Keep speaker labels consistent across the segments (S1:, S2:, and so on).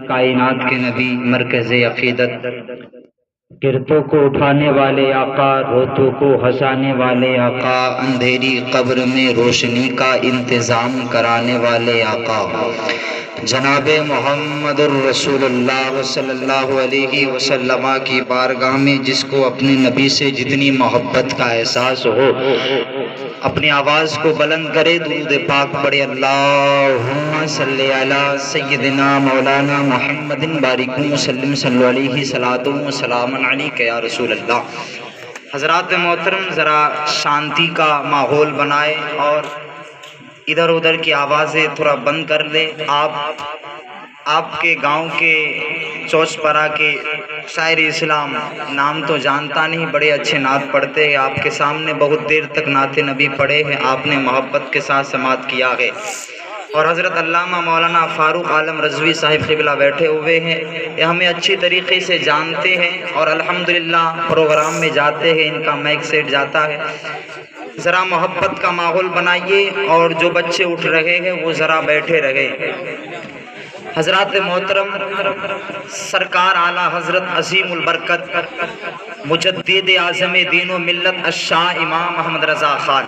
S1: کائنات کے نبی، مرکز عقیدت، گرتوں کو اٹھانے والے آقا، روتوں کو ہنسانے والے آقا، اندھیری قبر میں روشنی کا انتظام کرانے والے آقا، جناب محمد الرسول اللہ صلی اللہ علیہ وسلم کی بارگاہ میں جس کو اپنے نبی سے جتنی محبت کا احساس ہو، اپنی آواز کو بلند کرے، درود پاک پڑھے۔ اللہم صلی علی سیدنا مولانا محمد بارک وسلم صلی علیہ صلاۃ و سلام علیک یا رسول اللہ۔ حضرات محترم، ذرا شانتی کا ماحول بنائے اور ادھر ادھر کی آوازیں تھوڑا بند کر لے۔ آپ کے گاؤں کے چوچ پرا کے شاعر اسلام، نام تو جانتا نہیں، بڑے اچھے نعت پڑھتے ہیں، آپ کے سامنے بہت دیر تک نعت نبی پڑھے ہیں، آپ نے محبت کے ساتھ سماعت کیا ہے، اور حضرت علامہ مولانا فاروق عالم رضوی صاحب قبلہ بیٹھے ہوئے ہیں، یہ ہمیں اچھی طریقے سے جانتے ہیں اور الحمدللہ پروگرام میں جاتے ہیں، ان کا مائک سیٹ جاتا ہے۔ ذرا محبت کا ماحول بنائیے اور جو بچے اٹھ رہے ہیں وہ ذرا بیٹھے رہے۔ حضرات محترم، سرکار اعلیٰ حضرت عظیم البرکت مجدد اعظم دین و ملت الشاہ امام محمد رضا خان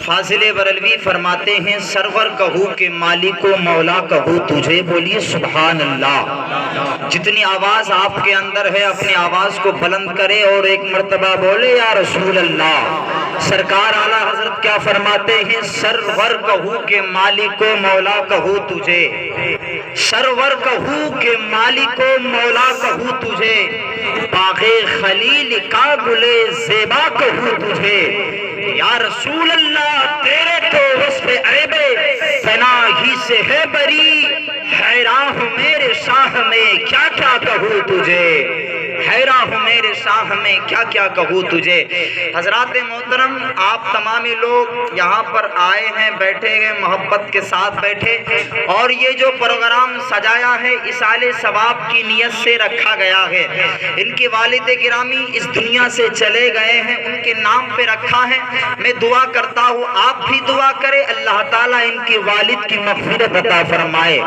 S1: فاضل بریلوی فرماتے ہیں، سرور کہوں کہ مالک و مولا کہوں تجھے، بولیے سبحان اللہ۔ جتنی آواز آپ کے اندر ہے اپنی آواز کو بلند کرے اور ایک مرتبہ بولے یا رسول اللہ۔ سرکار اعلیٰ حضرت کیا فرماتے ہیں، سرور کہوں کہ مالک و مولا کہوں تجھے، سرور کہوں کہ مالک و مولا کہوں تجھے، باغ خلیل کا گلے زیبا کہوں تجھے، یا رسول اللہ تیرے تو وصف عیب پناہی سے ہے بری، حیران ہوں میرے شاہ میں کیا کیا کہوں تجھے، حیران ہوں میرے شاہ میں کیا کیا کہوں تجھے۔ حضرات محترم، آپ تمامی لوگ یہاں پر آئے ہیں، بیٹھے ہیں، محبت کے ساتھ بیٹھے، اور یہ جو پروگرام سجایا ہے ایصال ثواب کی نیت سے رکھا گیا ہے۔ ان کے والد گرامی اس دنیا سے چلے گئے ہیں، ان کے نام پہ رکھا ہے۔ میں دعا کرتا ہوں آپ بھی دعا کرے، اللہ تعالیٰ ان کے والد کی مغفرت عطا فرمائے،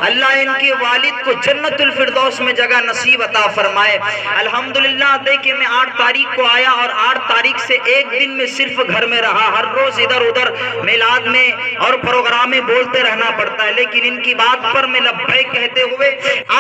S1: اللہ ان کے والد کو جنت الفردوس میں جگہ نصیب عطا فرمائے۔ الحمدللہ دیکھیں، میں 8 تاریخ کو آیا اور 8 تاریخ سے ایک دن میں صرف گھر میں رہا، ہر روز ادھر ادھر میلاد میں اور پروگرام میں بولتے رہنا پڑتا ہے، لیکن ان کی بات پر میں لبیک کہتے ہوئے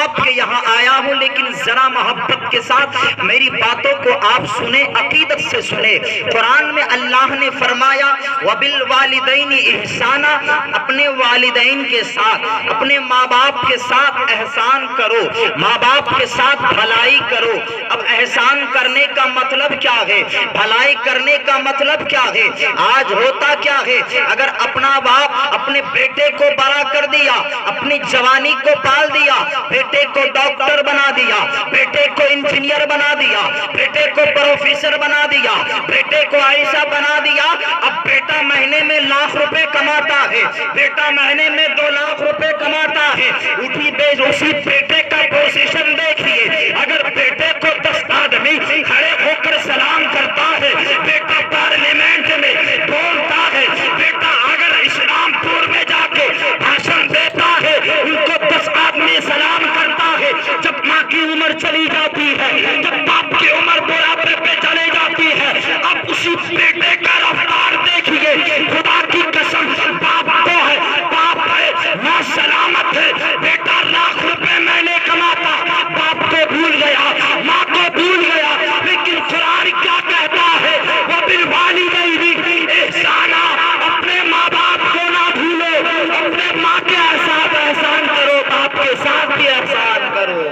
S1: آپ کے یہاں آیا ہوں۔ لیکن ذرا محبت کے ساتھ میری باتوں کو آپ سنیں، عقیدت سے سنیں۔ قرآن میں اللہ نے فرمایا وَبِالْوَالِدَيْنِ احسانا، اپنے والدین کے ساتھ، اپنے ماں باپ کے ساتھ احسان کرو، ماں باپ کے ساتھ بھلائی کرو۔ اب احسان کرنے کا مطلب کیا ہے، بھلائی کرنے کا مطلب کیا ہے؟ آج ہوتا کیا ہے، اگر اپنا باپ اپنے بیٹے کو بڑا کر دیا، اپنی جوانی کو پال دیا، بیٹے کو ڈاکٹر بنا دیا، بیٹے کو انجینئر بنا دیا، بیٹے کو پروفیسر بنا دیا، بیٹے کو عائشہ بنا دیا، اب بیٹا مہینے میں لاکھ روپے کماتا ہے، بیٹا مہینے میں 2 لاکھ روپے کماتا ہے، اسی بیٹے کا پوزیشن دیکھیے، اگر بیٹے کو 10 آدمی کھڑے ہو کر سلام کرتا ہے، بیٹا پارلیمنٹ میں بولتا ہے، بیٹا اگر اسلام پور میں جا کے بھاشن دیتا ہے ان کو 10 آدمی سلام کرتا ہے، جب ماں کی عمر چلی جاتی ہے، جب باپ کی عمر بڑھاپے پہ چلی جاتی ہے، اب اسی بیٹے کا رفتار دیکھیے، خدا کی قسم باپ کو ہے، باپ ہے، ماں سلامت ہے، بیٹا لاکھ روپے میں نے کماتا، باپ کو بھول گیا، ماں کو بھول گیا، لیکن قرآن کیا کہتا ہے، وَبِالْوَالِدَيْنِ احسانا، اپنے ماں باپ کو نہ بھولو، اپنے ماں کے ساتھ احسان کرو، باپ کے ساتھ بھی احسان کرو۔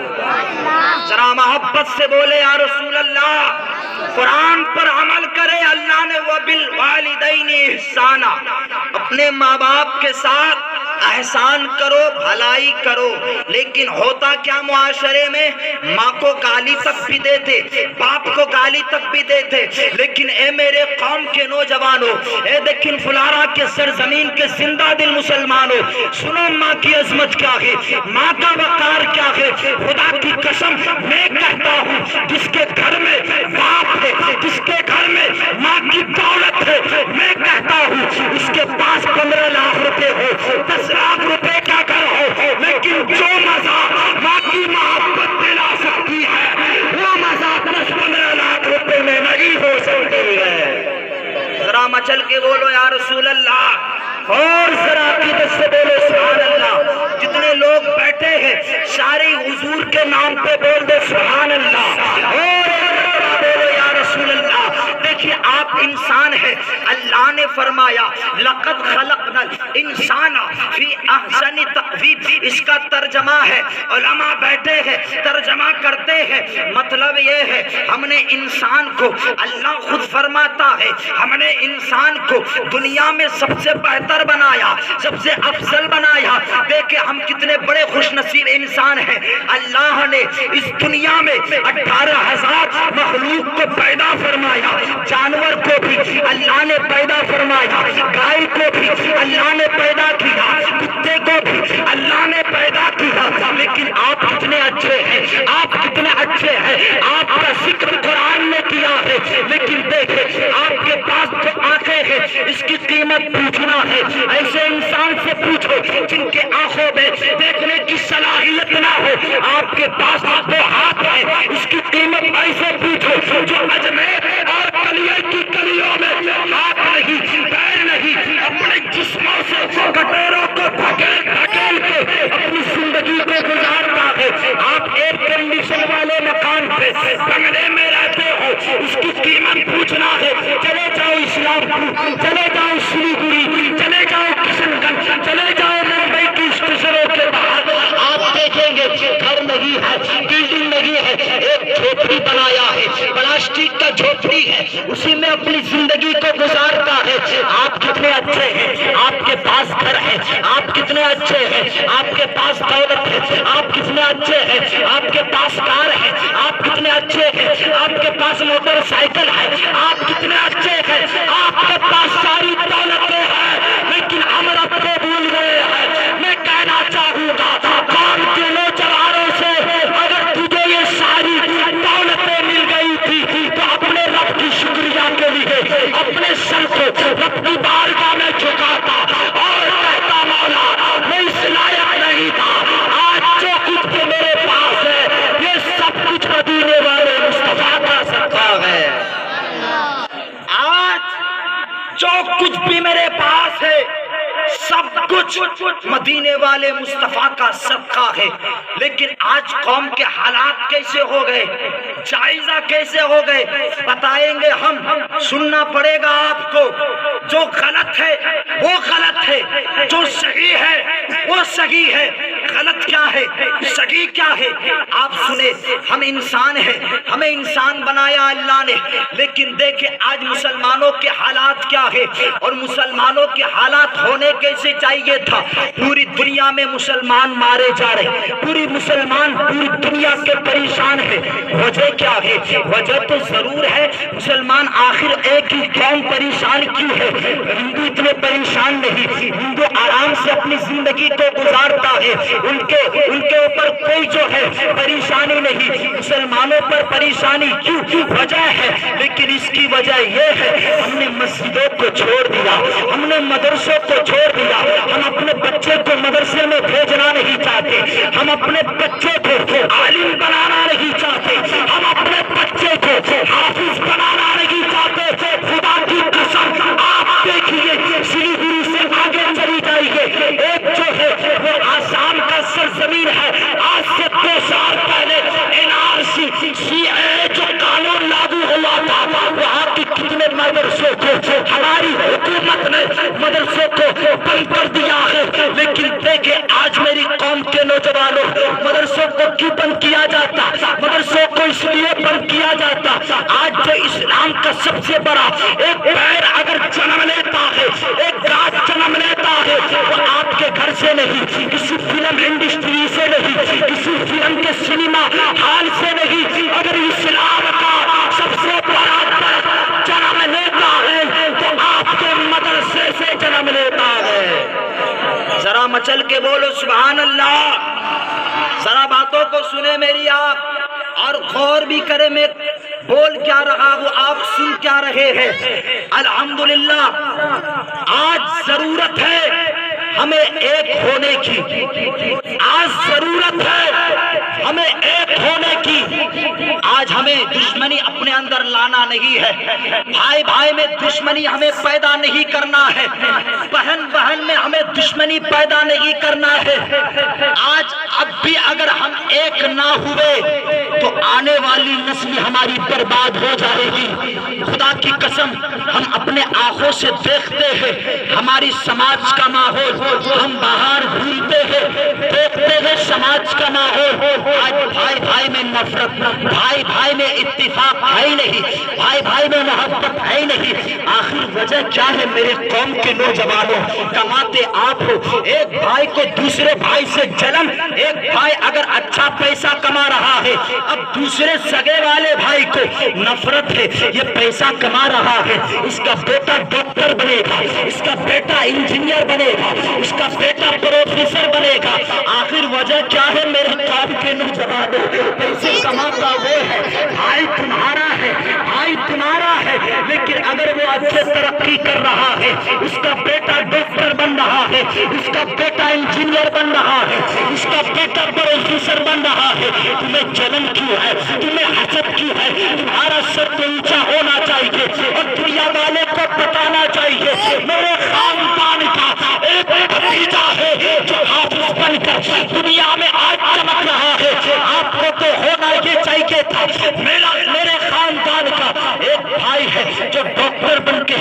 S1: ذرا محبت سے بولے یا رسول اللہ۔ قرآن پر عمل کرے، اللہ نے وَبِالْوَالِدَيْنِ احسانا، اپنے ماں باپ کے ساتھ احسان کرو، بھلائی کرو۔ لیکن ہوتا کیا معاشرے میں، ماں کو گالی تک بھی دیتے، باپ کو گالی تک بھی دیتے، لیکن اے میرے قوم کے نوجوانوں، اے دکن فلارا کے سرزمین کے زندہ دل مسلمانوں، سنو ماں کی عظمت کیا ہے، ماں کا وقار کیا ہے۔ خدا کی قسم میں کہتا ہوں، جس کے گھر میں باپ ہے، جس کے گھر میں ماں کی دولت ہے، میں کہتا ہوں اس کے پاس 15 لاکھ روپے ہو، 10 لاکھ روپے کا گھر ہو، لیکن جو مزہ ذرا مچل کے بولو یا رسول اللہ، اور ذرا عقیدت سے بولو سبحان اللہ۔ جتنے لوگ بیٹھے ہیں سارے حضور کے نام پہ بول دو سبحان اللہ، اور بولو یا رسول اللہ۔ دیکھیے آپ انسان ہے، اللہ نے فرمایا لقد خلقنا الانسان فی احسن تقویم، اس کا ترجمہ ہے، علماء بیٹھے ہیں ترجمہ کرتے ہیں، مطلب یہ ہے ہم نے انسان کو، اللہ خود فرماتا ہے ہم نے انسان کو دنیا میں سب سے بہتر بنایا، سب سے افضل بنایا۔ دیکھیں ہم کتنے بڑے خوش نصیب انسان ہیں، اللہ نے اس دنیا میں 18,000 مخلوق کو پیدا فرمایا، جانور کو بھی اللہ نے پیدا فرمایا، گائے کو بھی اللہ نے پیدا کیا، کتے کو بھی اللہ نے پیدا کیا، لیکن آپ کتنے اچھے ہیں، آپ کتنے اچھے ہیں، آپ کا ذکر قرآن نے کیا ہے، لیکن دیکھیں آپ کے پاس جو آنکھیں ہیں اس کی قیمت پوچھنا ہے۔ ایسے انسان سے پوچھو جن کے آنکھوں میں دیکھنے کی صلاحیت نہ ہو، آپ کے پاس دو ہاتھ ہیں، اس کی قیمت ایسے پوچھو جو اجمیر اور کلیے کی کلیوں میں ہاتھ نہیں پیر نہیں، اپنے جسموں سے کٹوروں کو دھکیل دھکیل کے اپنی زندگی کو گزارتا ہے۔ آپ ایئر کنڈیشن والے مکان پہ بنگلے میں رہتے ہو، اس کی قیمت پوچھنا ہے۔ چلے جاؤ اسلام پور، چلے جاؤ سلیگوڑی، چلے جاؤ کشن گنج، چلے جاؤ ممبئی کی اسٹیشنوں کے باہر، آپ دیکھیں گے گھر نہیں ہے، بلڈنگ نہیں ہے، ایک جھوپڑی بنایا ہے، پلاسٹک کا جھوپڑی ہے، اسی میں اپنی زندگی کو گزارتا ہے۔ آپ کتنے اچھے ہیں، آپ کے پاس گھر ہے، آپ کتنے اچھے ہیں، آپ کے پاس دولت ہے، آپ کتنے اچھے ہیں، آپ کے پاس کار ہے، آپ کتنے اچھے ہیں، آپ کے پاس موٹر سائیکل ہے، آپ کتنے اچھے ہیں، آپ کے پاس ساری دولتیں ہیں، لیکن ہم رب کو بھول گئے ہیں۔ میں کہنا چاہوں گا قوم کے نوجوانوں سے، اگر تجھے یہ ساری دولتیں مل گئی تھی تو اپنے رب کی شکریہ کے لیے اپنے سر کو رب کی بارگاہ میں جھکاتا اور کہتا مولا میں اس لائق نہیں تھا، آج جو کچھ بھی میرے پاس ہے یہ سب کچھ مدینے والے مصطفیٰ کا صدقہ ہے۔ آج جو کچھ بھی میرے پاس ہے سب کچھ مدینے والے مصطفیٰ کا صدقہ ہے۔ لیکن آج قوم کے حالات کیسے ہو گئے، جائزہ کیسے ہو گئے بتائیں گے ہم، سننا پڑے گا آپ کو۔ جو غلط ہے وہ غلط ہے، جو صحیح ہے وہ صحیح ہے۔ غلط کیا ہے، صحیح کیا ہے، آپ سنیں۔ ہم انسان ہیں، ہمیں انسان بنایا اللہ نے، لیکن دیکھیں آج مسلمانوں کے حالات کیا ہے، اور مسلمانوں کے حالات ہونے کیسے چاہیے تھا۔ پوری دنیا میں مسلمان مارے جا رہے، پوری دنیا کے پریشان ہے۔ وجہ کیا ہے، وجہ تو ضرور ہے، مسلمان آخر ایک ہی قوم پریشان کیوں ہے۔ ہندو اتنے پریشان نہیں، ہندو آرام سے اپنی زندگی کو گزارتا ہے، ان کے اوپر کوئی جو ہے پریشانی نہیں۔ مسلمانوں پر پریشانی کیوں، وجہ ہے، لیکن اس کی وجہ یہ ہے ہم نے مسجدوں کو چھوڑ دیا، ہم نے مدرسوں کو چھوڑ دیا، ہم اپنے بچے کو مدرسے میں بھیجنا نہیں چاہتے، ہم اپنے بچے کو عالم بنانا نہیں چاہتے، ہم اپنے بچے کو حافظ بنانا نہیں چاہتے۔ خدا کی قسم آپ دیکھیے سلیگوڑی سے آگے چلی جائیے، ایک جو ہے وہ آسام کا سرزمین ہے، آج سے 2 سال پہلے NRC جو قانون لاگو ہوا تھا، وہاں کی کتنے مدرسوں کو ہماری حکومت نے مدرسوں کو بند کر دیا ہے۔ لیکن دیکھیں آج میری قوم کے نوجوانوں، مدرسوں کو کیوں بند کیا جاتا، مدرسوں کو اس لیے بند کیا جاتا، آج جو اسلام کا سب سے بڑا ایک پیر اگر جنم لیتا ہے، ایک گاج جنم لیتا ہے، وہ آپ کے گھر سے نہیں، کسی فلم انڈسٹری سے نہیں، کسی فلم کے سینما ہال سے نہیں، اگر اسلام کا سب سے بڑا جنم لیتا ہے تو آپ کے مدرسے سے جنم لیتا ہے۔ ذرا مچل کے بولو سبحان اللہ۔ ذرا باتوں کو سنیں میری آپ، اور غور بھی کریں میں بول کیا رہا ہوں، آپ سن کیا رہے ہیں۔ الحمدللہ آج ضرورت ہے ہمیں ایک ہونے کی، آج ضرورت ہے ہمیں ایک ہونے کی۔ آج ہمیں دشمن
S2: دشمنی اپنے اندر لانا نہیں ہے، بھائی بھائی میں دشمنی ہمیں پیدا نہیں کرنا ہے، بہن بہن میں ہمیں دشمنی پیدا نہیں کرنا ہے۔ آج اب بھی اگر ہم ایک نہ ہوئے تو آنے والی نسل ہماری برباد ہو جائے گی۔ خدا کی قسم ہم اپنے آنکھوں سے دیکھتے ہیں ہماری سماج کا ماحول، ہم باہر گھومتے ہیں دیکھتے ہیں سماج کا ماحول، آج بھائی بھائی میں نفرت، بھائی بھائی میں اتفاق ہے ہی نہیں، بھائی بھائی میں محبت ہے ہی نہیں۔ آخر وجہ کیا ہے میرے قوم کے نوجوانوں؟ کماتے آپ ہو، ایک بھائی کو دوسرے بھائی سے جلن، ایک بھائی اگر اچھا پیسہ کما رہا ہے اب دوسرے سگے والے بھائی کو نفرت ہے، یہ پیسہ کما رہا ہے، اس کا بیٹا ڈاکٹر بنے گا، اس کا بیٹا انجینئر بنے گا، اس کا بیٹا پروفیسر بنے گا۔ آخر وجہ کیا ہے میرے قوم کے نوجوانوں؟ پیسے کماتا وہ ہے، بھائی تمہارا ہے، بھائی تمہارا ہے، لیکن اگر وہ اچھے ترقی کر رہا ہے، اس کا بیٹا ڈاکٹر بن رہا ہے، اس کا بیٹا انجینئر بن رہا ہے، اس کا بیٹا پروفیسر بن رہا ہے، تمہیں جلن کیوں ہے؟ تمہیں حسد کیوں ہے؟ تمہارا سر تو اونچا ہونا چاہیے اور دنیا والے کو بتانا چاہیے میرے خاندان کا ایک بھتیجا ہے جو حافظ بن کر دنیا میں آج چمک رہا ہے۔ آپ کو تو ہونا یہ چاہیے تھا میرے خاندان کا ایک بھائی ہے جو ڈاکٹر بن کے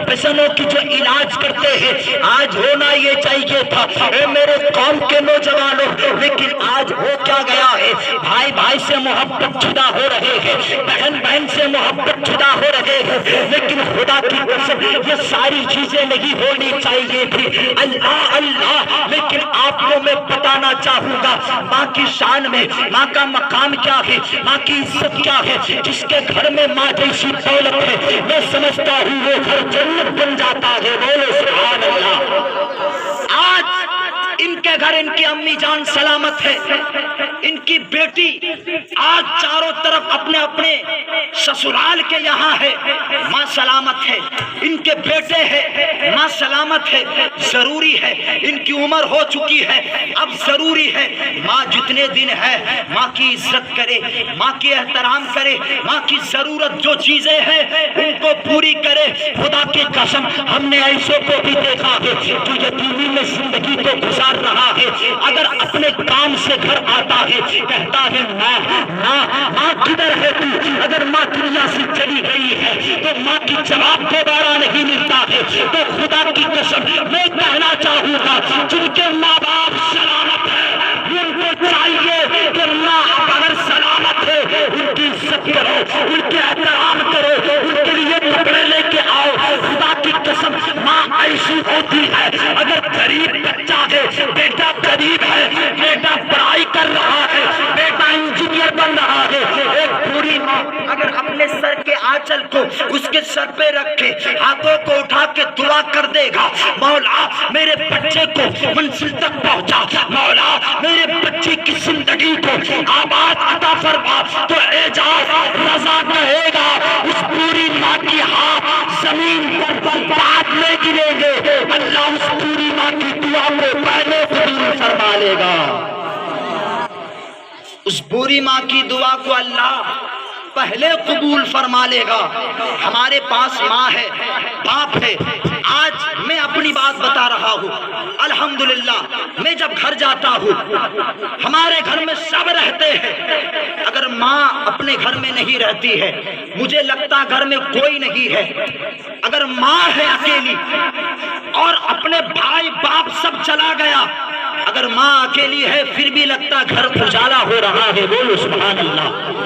S2: پیشنٹوں کی جو علاج کرتے ہیں، آج ہونا یہ چاہیے تھا۔ اے میرے قوم کے نوجوانوں، لیکن آج ہو کیا گیا ہے؟ بھائی بھائی سے محبت جدا ہو رہے ہیں، بہن بہن سے محبت جدا ہو رہے ہیں، لیکن خدا کی قسم یہ ساری چیزیں نہیں ہونی چاہیے تھی۔ اللہ اللہ، لیکن آپ کو میں بتانا چاہوں گا ماں کی شان میں ماں کا مقام کیا ہے، ماں کی عزت کیا ہے۔ جس کے گھر میں ماں جیسی دولت ہے میں سمجھتا ہوں وہ گھر جنت بن جاتا ہے۔ بولو سبحان اللہ۔ آج ان کے گھر ان کی امی جان سلامت ہے، ان کی بیٹی آج چاروں طرف اپنے اپنے سسرال کے یہاں ہے، ماں سلامت ہے، ان کے بیٹے ہیں، ماں سلامت ہے۔ ضروری ہے، ان کی عمر ہو چکی ہے، اب ضروری ہے ماں جتنے دن ہے ماں کی عزت کرے، ماں کی احترام کرے، ماں کی ضرورت جو چیزیں ہیں ان کو پوری کرے۔ خدا کی قسم ہم نے ایسوں کو بھی دیکھا ہے جو یتیمی میں زندگی کو گزار رہا ہے، اگر اپنے کام سے گھر آتا ہے کہتا ہے ماں کدھر ہے تو؟ اگر ماں دنیا سے چلی گئی ہے تو ماں کی جواب دوبارہ نہیں ملتا ہے۔ تو خدا کی قسم میں کہنا چاہوں گا جن کے ماں باپ سلامت ہے ان کو چاہیے کہ ماں اگر سلامت ہے ان کی عزت کرو، ان کے احترام کرو، ان کے لیے کپڑے لے کے آؤ۔ خدا کی قسم ماں ایسی ہوتی ہے، اگر غریب بچہ ہے، بیٹا غریب ہے، بیٹا پڑھائی کر رہا ہے، بیٹا انجینئر بن رہا ہے، ایک بوڑھی ماں اگر اپنے سر کے آنچل کو اس کے سر پہ رکھ کے ہاتھوں کو اٹھا کے دعا کر دے گا، مولا میرے بچے کو منزل تک پہنچا، مولا میرے بچے کی زندگی کو آباد عطا فرما، تو اعجاز رضا کہے گا اس پوری ماں کی ہاتھ زمین پر بعد میں گریں گے، اللہ اس پوری ماں کی دعا کو پہلے قبول فرما لے گا۔ اس بری ماں کی دعا کو اللہ پہلے قبول فرما لے گا۔ ہمارے پاس ماں ہے، باپ ہے۔ آج میں اپنی بات بتا رہا ہوں، الحمدللہ میں جب گھر جاتا ہوں ہمارے گھر میں سب رہتے ہیں، اگر ماں اپنے گھر میں نہیں رہتی ہے مجھے لگتا گھر میں کوئی نہیں ہے۔ اگر ماں ہے اکیلی اور اپنے بھائی باپ سب چلا گیا، اگر ماں اکیلی ہے پھر بھی لگتا گھر اجالا ہو رہا ہے۔ بولو سبحان اللہ۔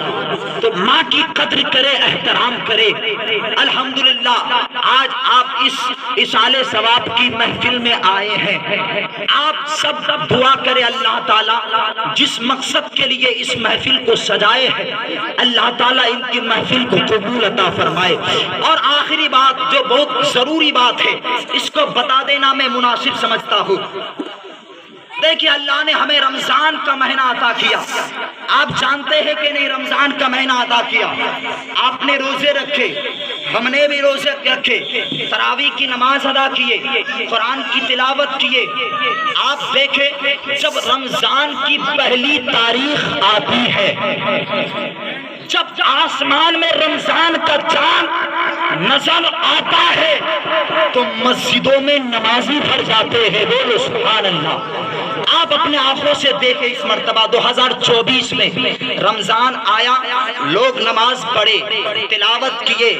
S2: تو ماں کی قدر کرے، احترام کرے۔ الحمدللہ آج آپ اس اصال ثواب کی محفل میں آئے ہیں، آپ سب دعا کرے اللہ تعالیٰ جس مقصد کے لیے اس محفل کو سجائے ہیں اللہ تعالیٰ ان کی محفل کو قبول عطا فرمائے۔ اور آخری بات جو بہت ضروری بات ہے اس کو بتا دینا میں مناسب سمجھتا ہوں۔ دیکھیے اللہ نے ہمیں رمضان کا مہینہ عطا کیا، آپ جانتے ہیں کہ نہیں رمضان کا مہینہ عطا کیا، آپ نے روزے رکھے، ہم نے بھی روزے رکھے، تراویح کی نماز ادا کیے، قرآن کی تلاوت کیے۔ آپ دیکھیں جب رمضان کی پہلی تاریخ آتی ہے جب آسمان میں رمضان کا چاند نظر آتا ہے تو مسجدوں میں نمازی بھر جاتے ہیں. بولو سبحان اللہ. آپ اپنے آنکھوں سے دیکھیں اس مرتبہ 2024 میں رمضان آیا, لوگ نماز پڑھے, تلاوت کیے,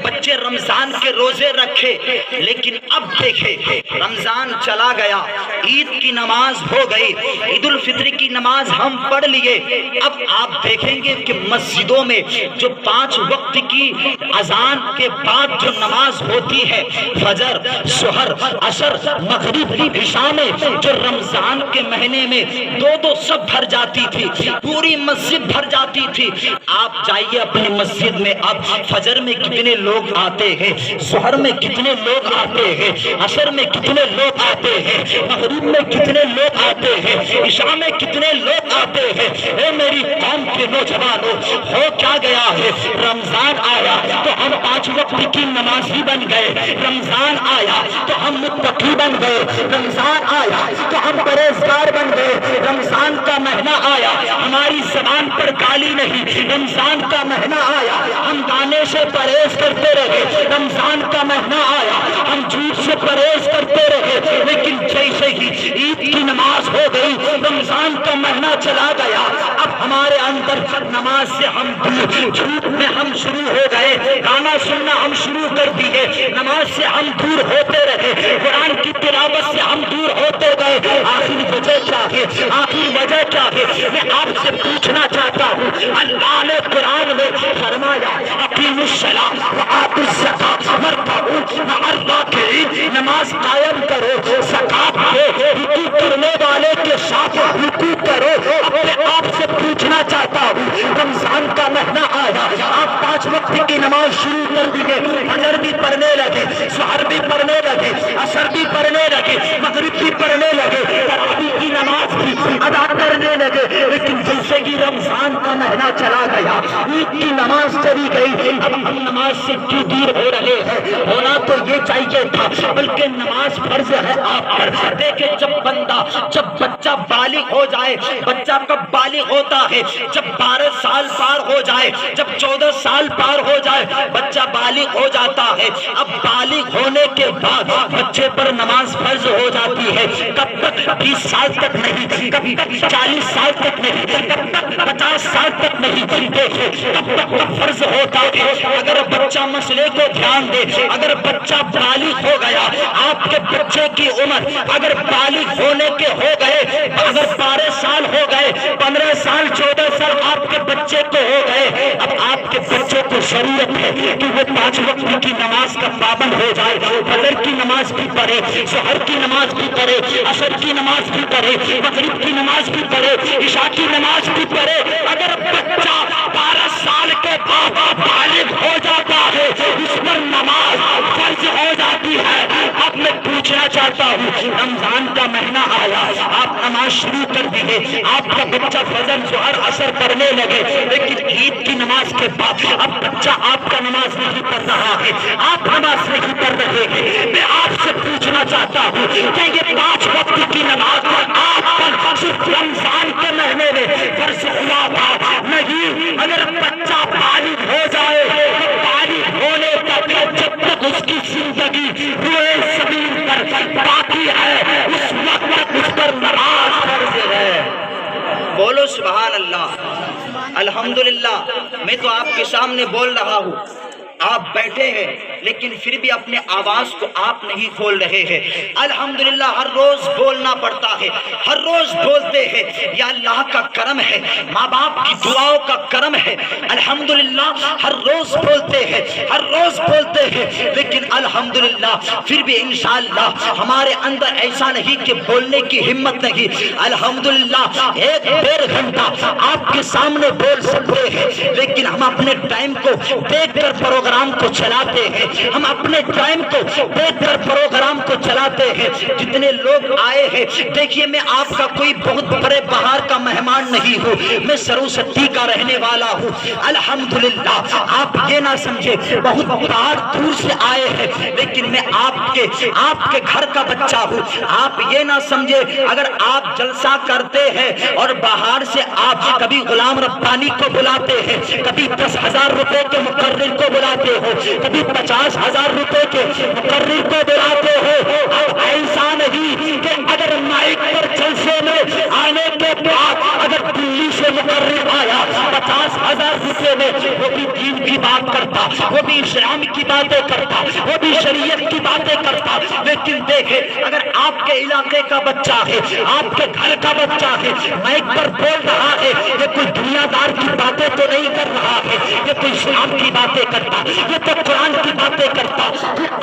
S2: بچے رمضان کے روزے رکھے, لیکن اب دیکھیں رمضان چلا گیا, عید کی نماز ہو گئی, عید الفطر کی نماز ہم پڑھ لیے. اب آپ دیکھیں گے کہ مسجدوں میں جو 5 وقت کی اذان کے بعد جو نماز ہوتی ہے, فجر, سحر, عصر, مغرب, عشاء میں جو رمضان کے مہینے میں دو سب بھر جاتی تھی, پوری مسجد بھر جاتی تھی. آپ جائیے اپنی مسجد میں, اب فجر میں کتنے لوگ آتے ہیں, سحر میں کتنے لوگ آتے ہیں, عصر میں کتنے لوگ آتے ہیں, مغرب میں کتنے لوگ آتے ہیں, عشاء میں کتنے لوگ آتے ہیں. اے میری قوم کے نوجوانوں, ہو کیا گیا ہے؟ رمضان آیا تو ہم 5 وقت کی نمازی بن گئے, رمضان آیا تو ہم متقی بن گئے, رمضان آیا تو ہم پرہیزگار بن گئے, رمضان کا مہینہ آیا ہماری زبان پر گالی نہیں, رمضان کا مہینہ آیا ہم گانے سے پرہیز کرتے رہے, رمضان کا مہینہ آیا ہم جھوٹ سے پرہیز کرتے رہے. لیکن جیسے ہی عید کی نماز ہو گئی, رمضان کا مہینہ چلا گیا, اب ہمارے اندر نماز سے ہم دور, جھوٹ میں ہم شروع ہو گئے, گانا سننا ہم شروع کر دیے, نماز سے ہم دور ہوتے رہے, قرآن کی تلاوت سے ہم دور ہوتے گئے. آخر وجہ کیا ہے؟ آخر وجہ کیا ہے؟ میں آپ سے پوچھنا چاہتا ہوں. اللہ نے قرآن میں فرمایا اقیموا الصلاۃ وآتوا الزکاۃ وارکعوا مع الراکعین, نماز قائم کرو, زکات دو, رکوع کرنے والے کے ساتھ رکوع کرو. اپنے آپ سے پوچھنا چاہتا ہوں, رمضان کا مہینہ آیا, آپ 5 وقت کی نماز شروع کر دیے, فجر بھی پڑھنے لگے, سحر بھی پڑھنے لگے, عصر بھی پڑھنے لگے, مغرب بھی پڑھنے لگے, تراویح کی نماز بھی ادا کرنے لگے. لیکن جیسے ہی رمضان کا مہینہ چلا گیا, عید کی نماز چلی گئی, اب ہم نماز سے کیوں دور ہو رہے ہیں؟ ہونا تو یہ چاہیے تھا, بلکہ نماز فرض ہے آپ پر. دیکھیں جب بچہ بالغ ہو جائے, بچہ کب بالغ ہوتا ہے؟ جب 12 سال پار ہو جائے, جب 14 سال پار ہو جائے, بچہ بالغ ہو جاتا ہے. اب بالغ ہونے کے بعد بچے پر نماز فرض ہو جاتی ہے. کب تک؟ 20 سال تک نہیں, کب تک 40 سال تک نہیں, کب تک 50 سال تک نہیں. دیکھو کب تک فرض ہوتا ہے. اگر بچہ مسئلے کو دھیان دے, اگر بچہ بالغ ہو گیا, آپ کے بچے کی عمر اگر بالغ ہونے کے ہو گئے, اگر 12 سال ہو گئے, 15 سال, 14 سال آپ کے بچے کو ہو گئے, اب آپ کے بچے کو ضرورت ہے کہ وہ 5 وقت کی نماز کا پابند ہو جائے. فجر کی نماز بھی پڑھے, سحر کی نماز بھی پڑھے, عصر کی نماز بھی پڑھے, مغرب کی نماز بھی پڑھے, عشاء کی نماز بھی پڑھے. اگر بچہ 12 سال کے بعد بالغ ہو جاتا ہے, اس پر نماز فرض ہو جاتی ہے. اب میں پوچھنا چاہتا ہوں, رمضان کا مہینہ آیا, آپ نماز شروع کر دیے, آپ کا بچہ فجر, سحر, عصر پڑھنے لگے, لیکن عید کی نماز کے بعد اب بچہ آپ کا نماز نہیں پڑھ رہا ہے, آپ نماز نہیں پڑھ رہے ہیں. میں آپ سے پوچھنا چاہتا ہوں کہ یہ 5 وقت کی نماز آپ پر صرف رمضان کے مہینے میں فرض ہوا تھا نہیں. اگر بچہ بالغ ہو جائے, بالغ ہونے تک جب تک اس کی زندگی روئے زمین پر باقی ہے, اس وقت تک اس پر نماز فرض ہے. بولو سبحان اللہ. الحمدللہ میں تو آپ کے سامنے بول رہا ہوں, آپ بیٹھے ہیں لیکن پھر بھی اپنے آواز کو آپ نہیں کھول رہے ہیں. الحمدللہ ہر روز بولنا پڑتا ہے, ہر روز بولتے ہیں. یا اللہ کا کرم ہے, ماں باپ کی دعاؤں کا کرم ہے. الحمدللہ ہر روز بولتے ہیں, ہر روز بولتے ہیں, لیکن الحمدللہ پھر بھی انشاءاللہ ہمارے اندر ایسا نہیں کہ بولنے کی ہمت نہیں. الحمدللہ 1-1.5 گھنٹہ آپ کے سامنے بول سکتے ہیں, لیکن ہم اپنے ٹائم کو دیکھ کر پروگرام کو چلاتے ہیں. ہم اپنے ٹائم کو دیکھ کر پروگرام کو چلاتے ہیں. جتنے لوگ آئے ہیں دیکھیے میں آپ کا کوئی بہت بڑے بہار کا مہمان نہیں ہوں, میں سروستی کا رہنے والا ہوں. الحمدللہ آپ یہ نہ سمجھے بہت باہر دور سے آئے ہیں لیکن میں آپ کے گھر کا بچہ ہوں. آپ یہ نہ سمجھے اگر آپ جلسہ کرتے ہیں اور باہر سے آپ کبھی غلام ربانی کو بلاتے ہیں, کبھی 10,000 روپے کے مقرر کو بلاتے ہو, کبھی 50,000 روپے کے مقرر کو بلاتے ہو. اب ایسا نہیں کہ اگر مائک پر جلسے میں آنے کے بعد اگر دلی سے مقرر آیا 50,000 روپے میں, وہ بھی دین کی بات کرتا, وہ بھی اسلام کی باتیں کرتا, وہ بھی شریعت کی باتیں کرتا. لیکن دیکھیں اگر آپ کے علاقے کا بچہ ہے, آپ کے گھر کا بچہ ہے, مائک پر بول رہا ہے, یہ کوئی دنیا دار کی باتیں تو نہیں کر رہا ہے, یہ کوئی اسلام کی باتیں کرتا, یہ تو قرآن کی باتیں کرتا.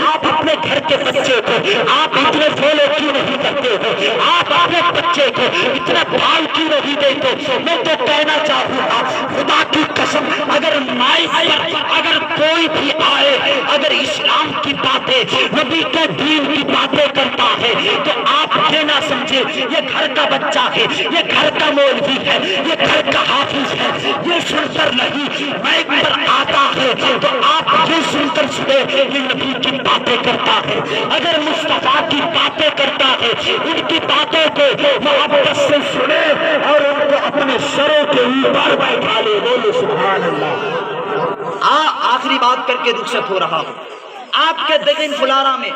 S2: آپ اپنے گھر کے بچے کو آپ اتنے فالو کیوں نہیں کرتے ہو؟ آپ اپنے بچے کو اتنا بھاؤ کیوں نہیں دیتے؟ میں تو کہنا چاہوں گا خدا کی قسم اگر مائک پر اگر کوئی بھی آئے اگر اسلام کی باتیں نبی کے دین کی باتیں کرتا ہے تو آپ یہ نہ سمجھے یہ گھر کا بچہ ہے, یہ گھر کا مولوی ہے, یہ گھر کا حافظ ہے. یہ سن کر نہیں مائک پر آتا ہے تو آپ یہ سن کر سنے یہ نبی کی باتیں کرتا ہے. اگر مصطفیٰ کی باتیں کرتا ہے ان کی باتوں کو محبت سے سنے اور ان کو اپنے سروں کے اوپر بیٹھا لے. بولو سبحان اللہ. آخری بات کر کے رخصت ہو رہا ہوں. آپ کے دکن فلارا میں,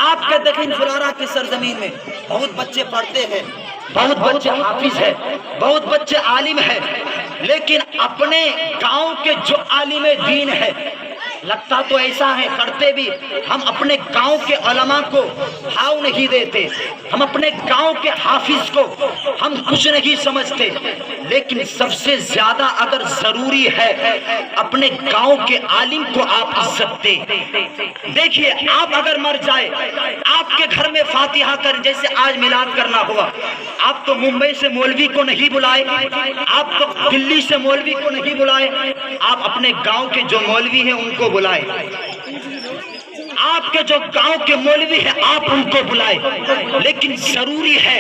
S2: آپ کے دکن فلارا کی سرزمین میں بہت بچے پڑھتے ہیں, بہت بچے حافظ ہیں, بہت بچے عالم ہیں, لیکن اپنے گاؤں کے جو عالم دین ہے لگتا تو ایسا ہے کرتے بھی ہم اپنے گاؤں کے علماء کو بھاؤ نہیں دیتے, ہم اپنے گاؤں کے حافظ کو ہم کچھ نہیں سمجھتے. لیکن سب سے زیادہ اگر ضروری ہے اپنے گاؤں کے عالم کو آپ عزت دیں. دیکھیے آپ اگر مر جائے آپ کے گھر میں فاتحہ کر, جیسے آج میلاد کرنا ہوا, آپ تو ممبئی سے مولوی کو نہیں بلائے, آپ تو دلی سے مولوی کو نہیں بلائے, آپ اپنے گاؤں کے جو مولوی ہیں ان کو بلائے, آپ کے جو گاؤں کے مولوی ہیں آپ ان کو بلائے. لیکن ضروری ہے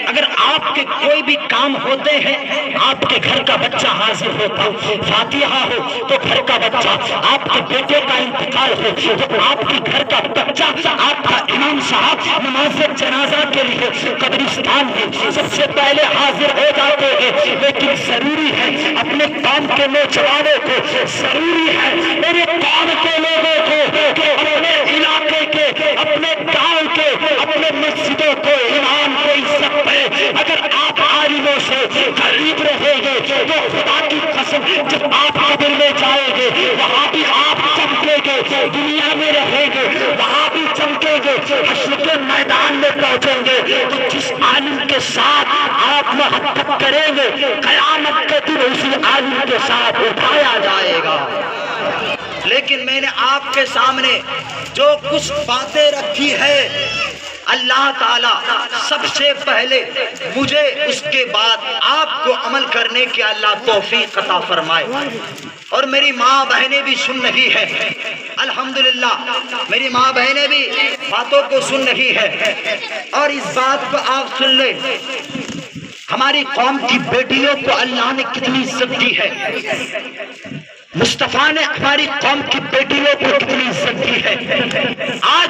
S2: اگر آپ کے کوئی بھی کام ہوتے ہیں آپ کے گھر کا بچہ حاضر ہوتا, فاتحہ ہو تو گھر کا بچہ, آپ کے بیٹے کا انتقال ہو تو آپ کے گھر کا بچہ, آپ کا امام صاحب نماز جنازہ کے لیے قبرستان میں سب سے پہلے حاضر ہو جاتے ہیں. لیکن ضروری ہے اپنے قوم کے نوجوانوں کو, ضروری ہے میرے قوم کے لوگوں کو کہ اپنے علاقے کے, اپنے گاؤں کے, اپنے مسجدوں کو, امام کو عزت دیں. اگر آپ عالموں سے قریب رہیں گے تو خدا کی قسم جب آپ قبر میں جائیں گے وہاں بھی آپ چمکیں گے, دنیا میں رہیں گے وہاں بھی چمکیں گے, حشر کے میدان میں پہنچیں گے تو جس عالم کے ساتھ آپ محبت کریں گے قیامت کے دن اسی عالم کے ساتھ اٹھایا جائے گا. لیکن میں نے آپ کے سامنے جو کچھ باتیں رکھی ہے اللہ تعالیٰ سب سے پہلے مجھے اس کے بعد آپ کو عمل کرنے کی اللہ توفیق عطا فرمائے. اور میری ماں بہنیں بھی سن رہی ہے, الحمدللہ میری ماں بہنیں بھی باتوں کو سن رہی ہے. اور اس بات کو آپ سن لیں, ہماری قوم کی بیٹیوں کو اللہ نے کتنی عزت دی ہے, مصطفیٰ نے ہماری قوم کی بیٹیوں کو کتنی عزت دی ہے. آج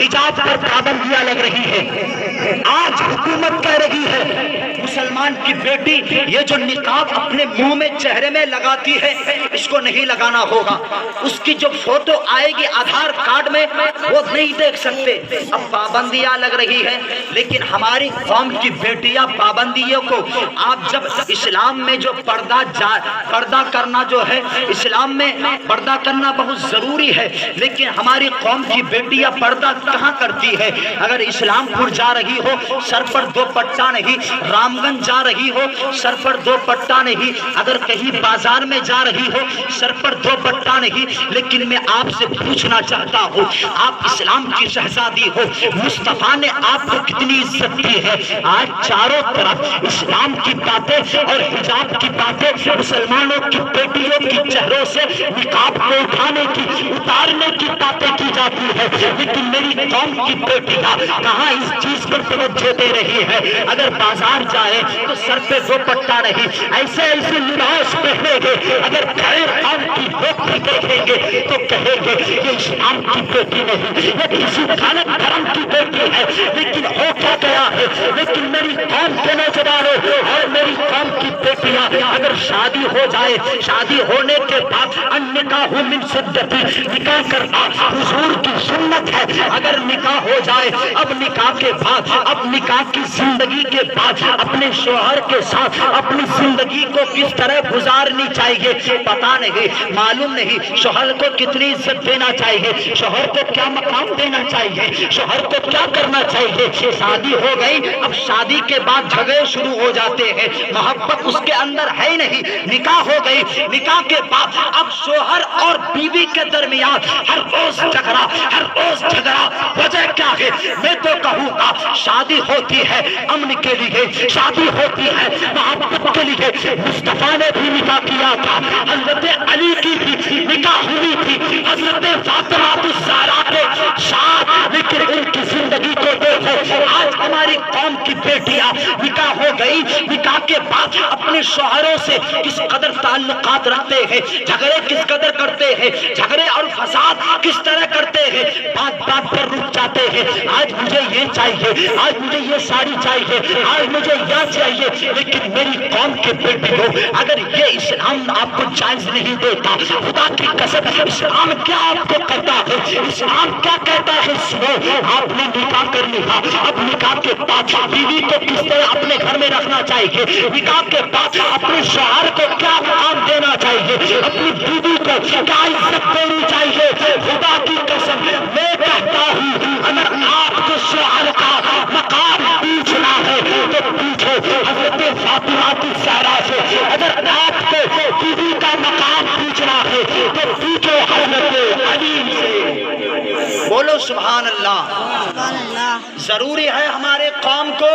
S2: حجاب پر پابندیاں لگ رہی ہے, آج حکومت کہہ رہی ہے مسلمان کی بیٹی یہ جو نقاب اپنے منہ میں چہرے میں لگاتی ہے اس کو نہیں لگانا ہوگا, اس کی جو فوٹو آئے گی آدھار کارڈ میں وہ نہیں دیکھ سکتے. اب پابندیاں لگ رہی ہے لیکن ہماری قوم کی بیٹیاں پابندیوں کو, آپ جب اسلام میں جو پردہ کرنا جو ہے اسلام میں پردہ کرنا بہت ضروری ہے, لیکن ہماری قوم کی بیٹیاں پردہ کہاں کرتی ہے؟ اگر اسلام پور جا رہی ہو سر پر دو پٹا نہیں, رام گنج جا رہی ہو سر پر دو پٹا نہیں, اگر کہیں بازار میں جا رہی ہو سر پر دو پٹا نہیں. لیکن میں آپ سے پوچھنا چاہتا ہوں, آپ اسلام کی شہزادی ہو, مصطفیٰ نے آپ کو کتنی عزت دی ہے. آج چاروں طرف اسلام کی باتیں اور حجاب کی باتیں, مسلمانوں کی بیٹیوں کی چہروں سے نقاب کو اٹھانے کی اتارنے کی باتیں کی جاتی ہے، لیکن میری قوم کی بیٹیاں کہاں اس چیز پر توجہ دے رہی ہے؟ اگر بازار جائے تو سر پہ دوپٹہ نہیں، ایسے ایسے لباس پہنے گے، اگر غیر قوم کی بیٹی دیکھیں گے تو کہیں گے یہ اسلام کی بیٹی نہیں، یہ کسی غلط دھرم کی بیٹی ہے۔ لیکن ہو کیا گیا ہے؟ لیکن میری قوم کے نوجوانوں اور میری قوم کی بیٹیاں اگر شادی ہو جائے، شادی ہونے کے بعد النکاح من سنتی، نکاح کرنا حضور کی سنت ہے۔ اگر نکاح ہو جائے، اب نکاح کے بعد، اب نکاح کی زندگی کے بعد اپنے شوہر کے ساتھ اپنی زندگی کو کس طرح گزارنی چاہیے پتہ نہیں، معلوم نہیں۔ شوہر کو کتنی عزت دینا چاہیے، شوہر کو کیا مقام دینا چاہیے، شوہر کو کیا کرنا چاہیے۔ شادی ہو گئی، اب شادی کے بعد جھگڑے شروع ہو جاتے ہیں، محبت اس کے اندر ہے ہی نہیں۔ نکاح ہو گئی، نکاح کے بعد اب شوہر اور بیوی کے درمیان ہر روز جھگڑا، ہر روز جھگڑا۔ وجہ کیا ہے؟ میں تو کہوں گا شادی ہوتی ہے امن کے لیے، شادی ہوتی ہے محبت کے لیے۔ مصطفیٰ نے بھی نکاح کیا تھا، حضرت علی کی بھی نکاح ہوئی تھی، حضرت فاطمہ الزہرا کے ساتھ، لیکن ان کی زندگی کو دیکھو۔ آج ہماری قوم کی بیٹیاں نکاح ہو گئی، نکاح کے بعد اپنے شوہروں سے کس قدر تعلقات رکھتے ہیں، جھگڑے کس قدر کرتے ہیں، جھگڑے اور فساد کس طرح کرتے ہیں، بات بات پر رک جاتے ہیں۔ آج مجھے یہ چاہیے، آج مجھے یہ ساڑی چاہیے، آج مجھے یہ چاہیے۔ لیکن میری قوم کے بیٹیوں، اگر یہ اسلام آپ کو جائز نہیں دیتا، خدا کی قسم اسلام کیا آپ کو کرتا ہے، اسلام کیا کہتا ہے؟ سنو، آپ نے نکاح کر لیا، اب نکاح کے بعد بیوی کو کس طرح اپنے گھر میں رکھنا چاہیے، نکاح کے بعد اپنے شوہر کو کیا مقام دینا چاہیے، اپنی بیوی کو کیا عزت دینی چاہیے۔ خدا کی قسم میں کہتا ہوں، اگر آپ کو شوہر کا مقام پوچھنا ہے تو پوچھو حضرت فاطمہ الزہرا سے، اگر آپ کو بیوی کا مقام پوچھنا ہے تو پوچھو حضرت علی سے۔ بولو سبحان اللہ۔ ضروری ہے ہمارے قوم کو،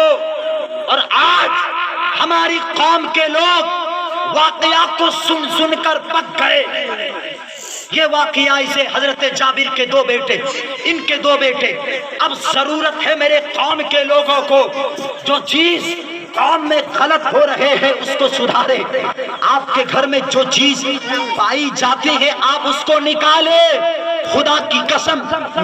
S2: اور آج ہماری قوم کے لوگ واقعات کو سن سن کر پک گئے۔ یہ واقعہ اسے حضرت جابر کے دو بیٹے، ان کے دو بیٹے۔ اب ضرورت ہے میرے قوم کے لوگوں کو، جو چیز قوم میں غلط ہو رہے ہیں اس کو سدھارے۔ آپ کے گھر میں جو چیز پائی جاتی ہے آپ اس کو نکالے۔ خدا کی قسم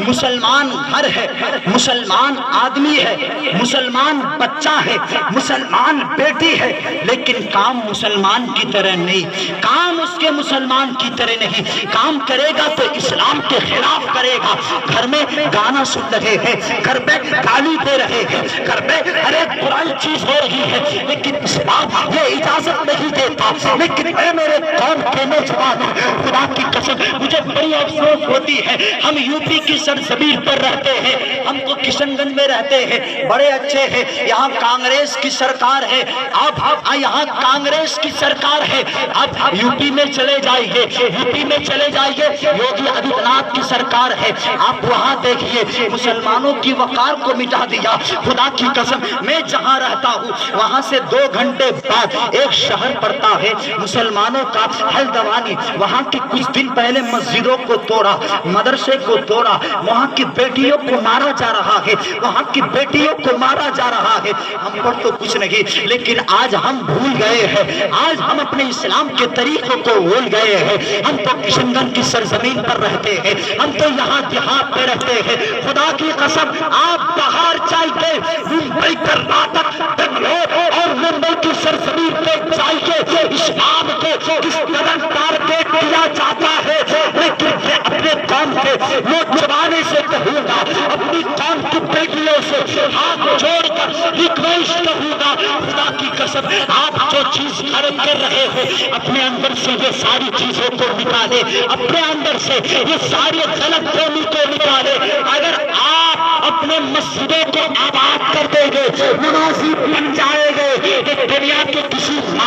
S2: مسلمان گھر ہے، مسلمان آدمی ہے، مسلمان بچہ ہے، مسلمان بیٹی ہے، لیکن کام مسلمان کی طرح نہیں، کام اس کے مسلمان کی طرح نہیں۔ کام کرے گا تو اسلام کے خلاف کرے گا۔ گھر میں گانا سن رہے ہیں، گھر میں گالی دے رہے ہیں، گھر میں ہر ایک برائی چیز ہو رہی ہے، لیکن اسلام یہ اجازت نہیں دیتا۔ لیکن اے میرے قوم کے نوجوانوں، خدا کی قسم مجھے بڑی افسوس ہوتی ہے، ہم یو پی کی سرزمین پر رہتے ہیں، ہم تو کشن گنج میں رہتے ہیں، بڑے اچھے ہیں، یہاں کانگریس کی سرکار ہے، اب یہاں کانگریس کی سرکار ہے۔ اب یو پی میں چلے جائیے، یو پی میں چلے جائیے، یوگی آدتیہ ناتھ کی سرکار ہے، آپ وہاں دیکھیے مسلمانوں کی وقار کو مٹا دیا۔ خدا کی قسم میں جہاں رہتا ہوں وہاں سے 2 گھنٹے بعد ایک شہر پڑتا ہے مسلمانوں کا، ہلدوانی، وہاں کی کچھ دن پہلے مسجدوں کو توڑا، مدرسے کو توڑا، وہاں کی بیٹیوں کو مارا جا رہا ہے، وہاں کی بیٹیوں کو مارا جا رہا ہے۔ ہم پر تو کچھ نہیں، لیکن آج ہم بھول گئے ہیں، آج ہم اپنے اسلام کے طریقوں کو بھول گئے ہیں۔ ہم تو کشن گنج کی سرزمین پر رہتے ہیں، ہم تو یہاں دیہات میں رہتے ہیں۔ خدا کی قسم آپ باہر چاہیے، ممبئی، کرناٹک، بنگلور اور ممبئی کی سرزمین پہ چاہیے، اسلام کو کس طرح ٹارگیٹ کیا جاتا ہے، لیکن اپنے قوم کے نوجوانوں سے کہوں گا، اپنی قوم کی بیٹیوں سے ہاتھ جوڑ کر ریکویسٹ کہوں گا، خدا کی قسم آپ جو چیز غلط کر رہے ہو اپنے اندر سے یہ ساری چیزوں کو نکالے، اپنے اندر سے یہ ساری غلط فہمی کو نکالے۔ اگر آپ اپنے مسجدوں کو آباد کر دیں گے، نمازی بن جائیں گے، تو دنیا کے کسی